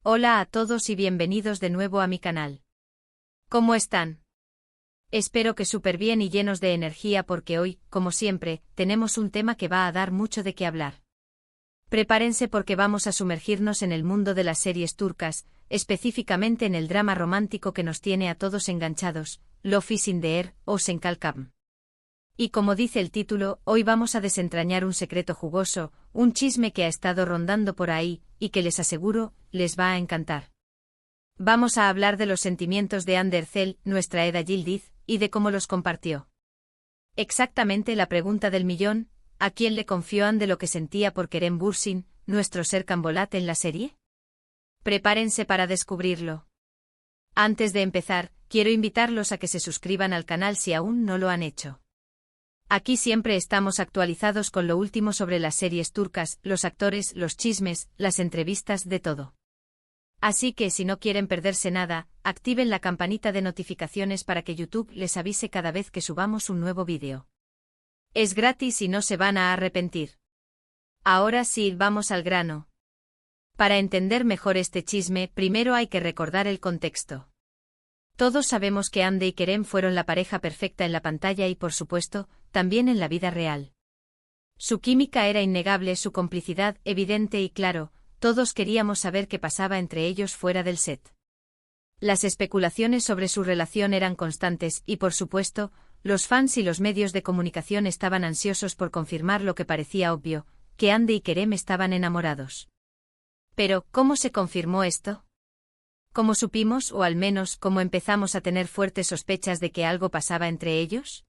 Hola a todos y bienvenidos de nuevo a mi canal. ¿Cómo están? Espero que súper bien y llenos de energía porque hoy, como siempre, tenemos un tema que va a dar mucho de qué hablar. Prepárense porque vamos a sumergirnos en el mundo de las series turcas, específicamente en el drama romántico que nos tiene a todos enganchados, Love is in the Air o Senkalkam. Y como dice el título, hoy vamos a desentrañar un secreto jugoso, un chisme que ha estado rondando por ahí, y que les aseguro, les va a encantar. Vamos a hablar de los sentimientos de Hande Erçel, nuestra Eda Yildiz, y de cómo los compartió. Exactamente la pregunta del millón, ¿a quién le confió Hande lo que sentía por Kerem Bürsin, nuestro Serkan Bolat en la serie? Prepárense para descubrirlo. Antes de empezar, quiero invitarlos a que se suscriban al canal si aún no lo han hecho. Aquí siempre estamos actualizados con lo último sobre las series turcas, los actores, los chismes, las entrevistas, de todo. Así que si no quieren perderse nada, activen la campanita de notificaciones para que YouTube les avise cada vez que subamos un nuevo vídeo. Es gratis y no se van a arrepentir. Ahora sí, vamos al grano. Para entender mejor este chisme, primero hay que recordar el contexto. Todos sabemos que Hande y Kerem fueron la pareja perfecta en la pantalla y, por supuesto, también en la vida real. Su química era innegable, su complicidad evidente y claro, todos queríamos saber qué pasaba entre ellos fuera del set. Las especulaciones sobre su relación eran constantes y, por supuesto, los fans y los medios de comunicación estaban ansiosos por confirmar lo que parecía obvio, que Hande y Kerem estaban enamorados. Pero, ¿cómo se confirmó esto? ¿Cómo supimos, o al menos cómo empezamos a tener fuertes sospechas de que algo pasaba entre ellos?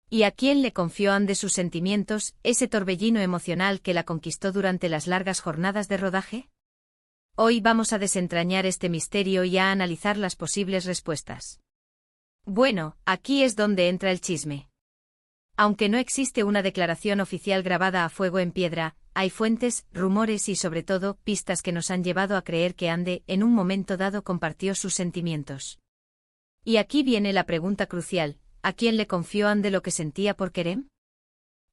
¿Y a quién le confió Hande sus sentimientos, ese torbellino emocional que la conquistó durante las largas jornadas de rodaje? Hoy vamos a desentrañar este misterio y a analizar las posibles respuestas. Bueno, aquí es donde entra el chisme. Aunque no existe una declaración oficial grabada a fuego en piedra, hay fuentes, rumores y sobre todo, pistas que nos han llevado a creer que Hande, en un momento dado, compartió sus sentimientos. Y aquí viene la pregunta crucial, ¿a quién le confió Hande lo que sentía por Kerem?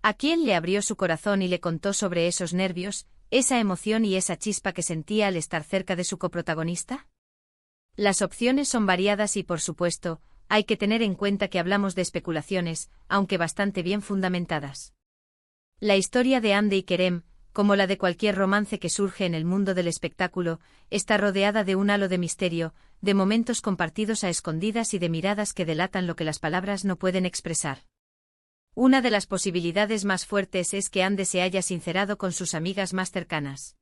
¿A quién le abrió su corazón y le contó sobre esos nervios, esa emoción y esa chispa que sentía al estar cerca de su coprotagonista? Las opciones son variadas y, por supuesto, hay que tener en cuenta que hablamos de especulaciones, aunque bastante bien fundamentadas. La historia de Hande y Kerem, como la de cualquier romance que surge en el mundo del espectáculo, está rodeada de un halo de misterio, de momentos compartidos a escondidas y de miradas que delatan lo que las palabras no pueden expresar. Una de las posibilidades más fuertes es que Hande se haya sincerado con sus amigas más cercanas.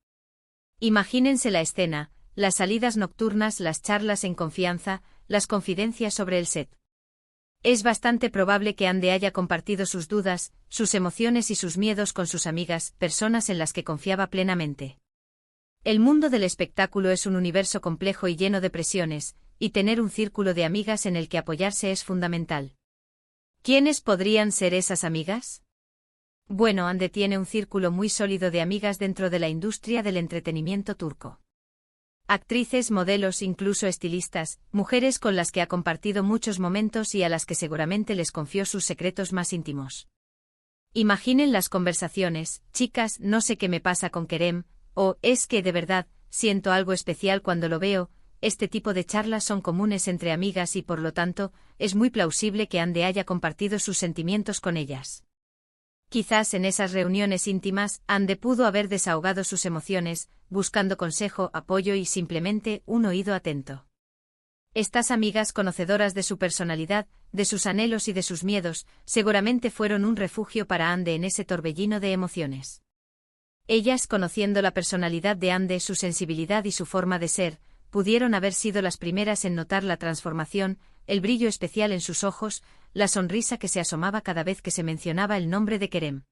Imagínense la escena, las salidas nocturnas, las charlas en confianza, las confidencias sobre el set. Es bastante probable que Hande haya compartido sus dudas, sus emociones y sus miedos con sus amigas, personas en las que confiaba plenamente. El mundo del espectáculo es un universo complejo y lleno de presiones, y tener un círculo de amigas en el que apoyarse es fundamental. ¿Quiénes podrían ser esas amigas? Bueno, Hande tiene un círculo muy sólido de amigas dentro de la industria del entretenimiento turco. Actrices, modelos, incluso estilistas, mujeres con las que ha compartido muchos momentos y a las que seguramente les confió sus secretos más íntimos. Imaginen las conversaciones, chicas, no sé qué me pasa con Kerem, o es que de verdad, siento algo especial cuando lo veo. Este tipo de charlas son comunes entre amigas y por lo tanto, es muy plausible que Hande haya compartido sus sentimientos con ellas. Quizás en esas reuniones íntimas, Hande pudo haber desahogado sus emociones, buscando consejo, apoyo y simplemente un oído atento. Estas amigas conocedoras de su personalidad, de sus anhelos y de sus miedos, seguramente fueron un refugio para Hande en ese torbellino de emociones. Ellas, conociendo la personalidad de Hande, su sensibilidad y su forma de ser, pudieron haber sido las primeras en notar la transformación, el brillo especial en sus ojos, la sonrisa que se asomaba cada vez que se mencionaba el nombre de Kerem.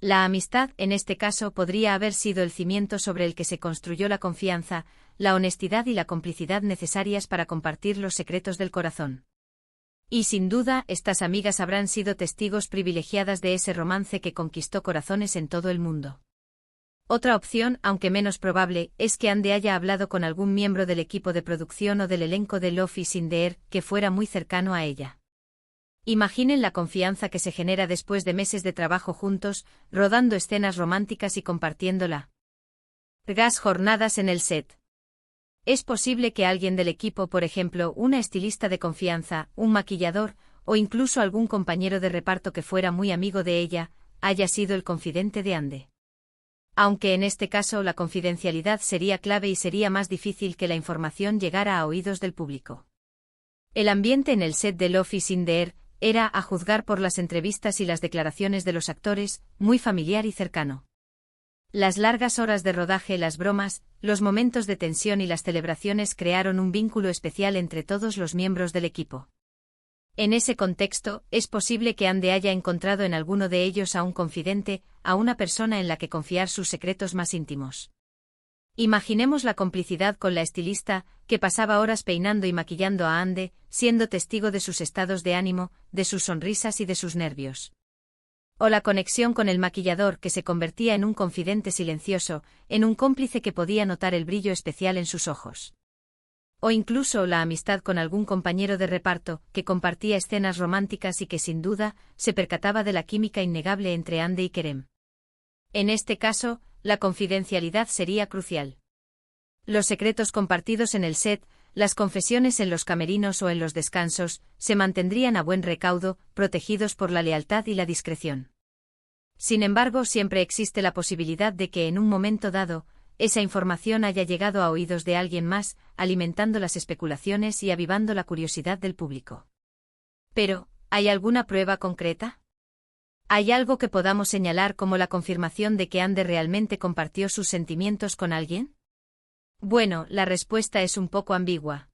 La amistad, en este caso, podría haber sido el cimiento sobre el que se construyó la confianza, la honestidad y la complicidad necesarias para compartir los secretos del corazón. Y sin duda, estas amigas habrán sido testigos privilegiadas de ese romance que conquistó corazones en todo el mundo. Otra opción, aunque menos probable, es que Hande haya hablado con algún miembro del equipo de producción o del elenco de Love is in the Air que fuera muy cercano a ella. Imaginen la confianza que se genera después de meses de trabajo juntos, rodando escenas románticas y compartiendo largas jornadas en el set. Es posible que alguien del equipo, por ejemplo, una estilista de confianza, un maquillador, o incluso algún compañero de reparto que fuera muy amigo de ella, haya sido el confidente de Anne. Aunque en este caso la confidencialidad sería clave y sería más difícil que la información llegara a oídos del público. El ambiente en el set de Love is in the Air era, a juzgar por las entrevistas y las declaraciones de los actores, muy familiar y cercano. Las largas horas de rodaje, las bromas, los momentos de tensión y las celebraciones crearon un vínculo especial entre todos los miembros del equipo. En ese contexto, es posible que Anne haya encontrado en alguno de ellos a un confidente, a una persona en la que confiar sus secretos más íntimos. Imaginemos la complicidad con la estilista, que pasaba horas peinando y maquillando a Anne, siendo testigo de sus estados de ánimo, de sus sonrisas y de sus nervios. O la conexión con el maquillador, que se convertía en un confidente silencioso, en un cómplice que podía notar el brillo especial en sus ojos. O incluso la amistad con algún compañero de reparto, que compartía escenas románticas y que sin duda, se percataba de la química innegable entre Anne y Kerem. En este caso, la confidencialidad sería crucial. Los secretos compartidos en el set, las confesiones en los camerinos o en los descansos, se mantendrían a buen recaudo, protegidos por la lealtad y la discreción. Sin embargo, siempre existe la posibilidad de que en un momento dado, esa información haya llegado a oídos de alguien más, alimentando las especulaciones y avivando la curiosidad del público. Pero, ¿hay alguna prueba concreta? ¿Hay algo que podamos señalar como la confirmación de que Anne realmente compartió sus sentimientos con alguien? Bueno, la respuesta es un poco ambigua.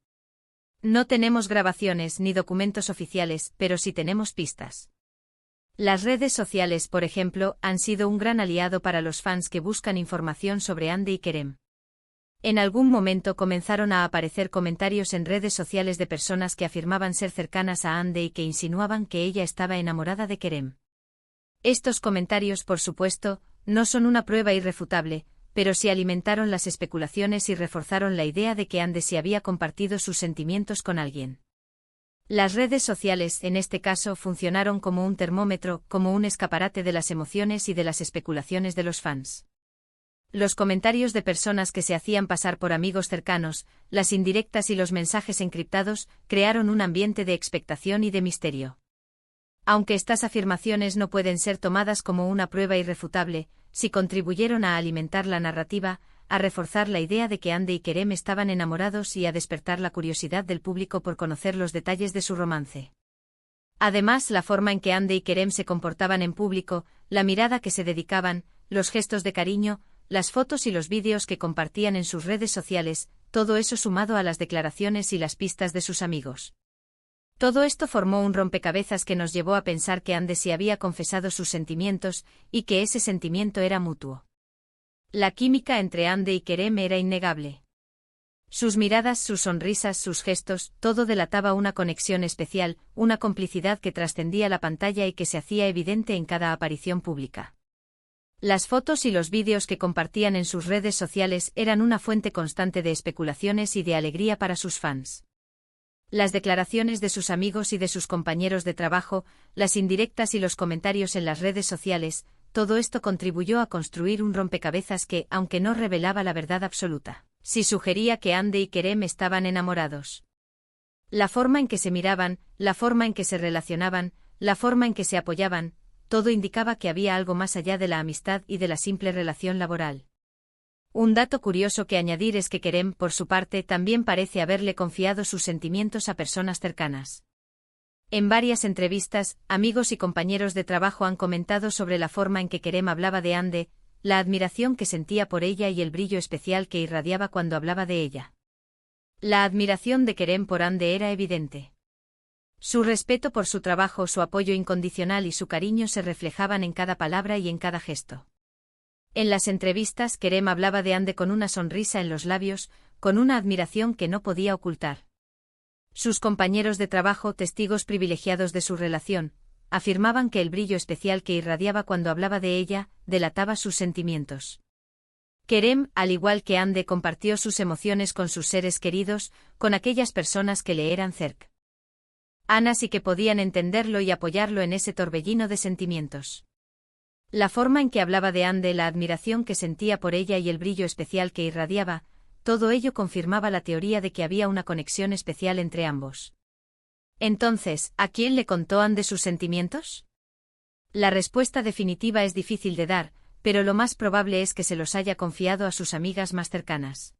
No tenemos grabaciones ni documentos oficiales, pero sí tenemos pistas. Las redes sociales, por ejemplo, han sido un gran aliado para los fans que buscan información sobre Anne y Kerem. En algún momento comenzaron a aparecer comentarios en redes sociales de personas que afirmaban ser cercanas a Anne y que insinuaban que ella estaba enamorada de Kerem. Estos comentarios, por supuesto, no son una prueba irrefutable, pero sí alimentaron las especulaciones y reforzaron la idea de que Anne sí había compartido sus sentimientos con alguien. Las redes sociales, en este caso, funcionaron como un termómetro, como un escaparate de las emociones y de las especulaciones de los fans. Los comentarios de personas que se hacían pasar por amigos cercanos, las indirectas y los mensajes encriptados, crearon un ambiente de expectación y de misterio. Aunque estas afirmaciones no pueden ser tomadas como una prueba irrefutable, sí contribuyeron a alimentar la narrativa, a reforzar la idea de que Anne y Kerem estaban enamorados y a despertar la curiosidad del público por conocer los detalles de su romance. Además, la forma en que Anne y Kerem se comportaban en público, la mirada que se dedicaban, los gestos de cariño, las fotos y los vídeos que compartían en sus redes sociales, todo eso sumado a las declaraciones y las pistas de sus amigos. Todo esto formó un rompecabezas que nos llevó a pensar que Anne sí había confesado sus sentimientos, y que ese sentimiento era mutuo. La química entre Anne y Kerem era innegable. Sus miradas, sus sonrisas, sus gestos, todo delataba una conexión especial, una complicidad que trascendía la pantalla y que se hacía evidente en cada aparición pública. Las fotos y los vídeos que compartían en sus redes sociales eran una fuente constante de especulaciones y de alegría para sus fans. Las declaraciones de sus amigos y de sus compañeros de trabajo, las indirectas y los comentarios en las redes sociales, todo esto contribuyó a construir un rompecabezas que, aunque no revelaba la verdad absoluta, sí sugería que Anne y Kerem estaban enamorados. La forma en que se miraban, la forma en que se relacionaban, la forma en que se apoyaban, todo indicaba que había algo más allá de la amistad y de la simple relación laboral. Un dato curioso que añadir es que Kerem, por su parte, también parece haberle confiado sus sentimientos a personas cercanas. En varias entrevistas, amigos y compañeros de trabajo han comentado sobre la forma en que Kerem hablaba de Anne, la admiración que sentía por ella y el brillo especial que irradiaba cuando hablaba de ella. La admiración de Kerem por Anne era evidente. Su respeto por su trabajo, su apoyo incondicional y su cariño se reflejaban en cada palabra y en cada gesto. En las entrevistas, Kerem hablaba de Anne con una sonrisa en los labios, con una admiración que no podía ocultar. Sus compañeros de trabajo, testigos privilegiados de su relación, afirmaban que el brillo especial que irradiaba cuando hablaba de ella, delataba sus sentimientos. Kerem, al igual que Anne, compartió sus emociones con sus seres queridos, con aquellas personas que le eran cerca. Anne sí que podían entenderlo y apoyarlo en ese torbellino de sentimientos. La forma en que hablaba de Anne, la admiración que sentía por ella y el brillo especial que irradiaba, todo ello confirmaba la teoría de que había una conexión especial entre ambos. Entonces, ¿a quién le contó Anne de sus sentimientos? La respuesta definitiva es difícil de dar, pero lo más probable es que se los haya confiado a sus amigas más cercanas.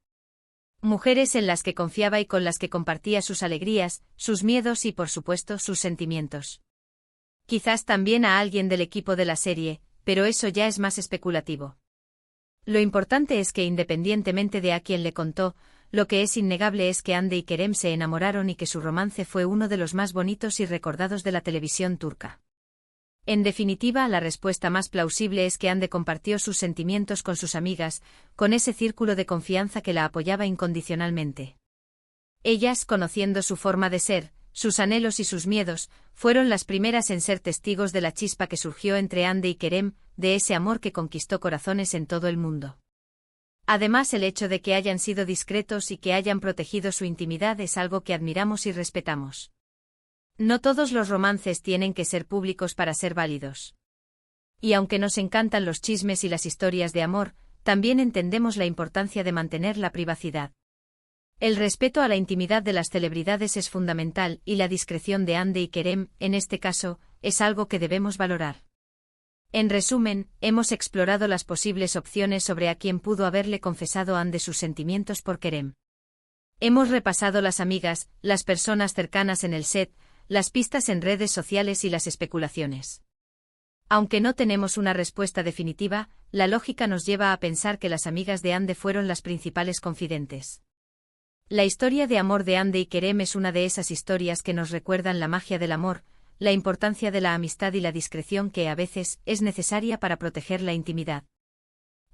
Mujeres en las que confiaba y con las que compartía sus alegrías, sus miedos y, por supuesto, sus sentimientos. Quizás también a alguien del equipo de la serie, pero eso ya es más especulativo. Lo importante es que independientemente de a quién le contó, lo que es innegable es que Hande y Kerem se enamoraron y que su romance fue uno de los más bonitos y recordados de la televisión turca. En definitiva, la respuesta más plausible es que Hande compartió sus sentimientos con sus amigas, con ese círculo de confianza que la apoyaba incondicionalmente. Ellas, conociendo su forma de ser, sus anhelos y sus miedos, fueron las primeras en ser testigos de la chispa que surgió entre Hande y Kerem, de ese amor que conquistó corazones en todo el mundo. Además, el hecho de que hayan sido discretos y que hayan protegido su intimidad es algo que admiramos y respetamos. No todos los romances tienen que ser públicos para ser válidos. Y aunque nos encantan los chismes y las historias de amor, también entendemos la importancia de mantener la privacidad. El respeto a la intimidad de las celebridades es fundamental y la discreción de Hande y Kerem, en este caso, es algo que debemos valorar. En resumen, hemos explorado las posibles opciones sobre a quién pudo haberle confesado Hande sus sentimientos por Kerem. Hemos repasado las amigas, las personas cercanas en el set, las pistas en redes sociales y las especulaciones. Aunque no tenemos una respuesta definitiva, la lógica nos lleva a pensar que las amigas de Hande fueron las principales confidentes. La historia de amor de Hande y Kerem es una de esas historias que nos recuerdan la magia del amor, la importancia de la amistad y la discreción que a veces es necesaria para proteger la intimidad.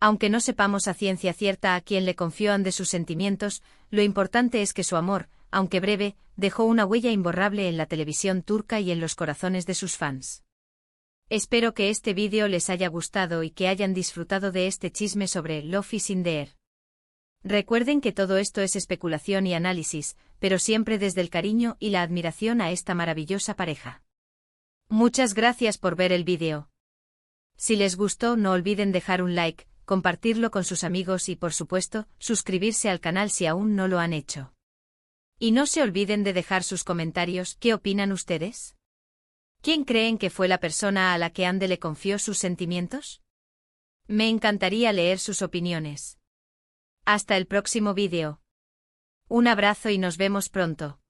Aunque no sepamos a ciencia cierta a quién le confió Hande sus sentimientos, lo importante es que su amor, aunque breve, dejó una huella imborrable en la televisión turca y en los corazones de sus fans. Espero que este vídeo les haya gustado y que hayan disfrutado de este chisme sobre Love is in the air. Recuerden que todo esto es especulación y análisis, pero siempre desde el cariño y la admiración a esta maravillosa pareja. Muchas gracias por ver el vídeo. Si les gustó, no olviden dejar un like, compartirlo con sus amigos y, por supuesto, suscribirse al canal si aún no lo han hecho. Y no se olviden de dejar sus comentarios. ¿Qué opinan ustedes? ¿Quién creen que fue la persona a la que Hande le confió sus sentimientos? Me encantaría leer sus opiniones. Hasta el próximo vídeo. Un abrazo y nos vemos pronto.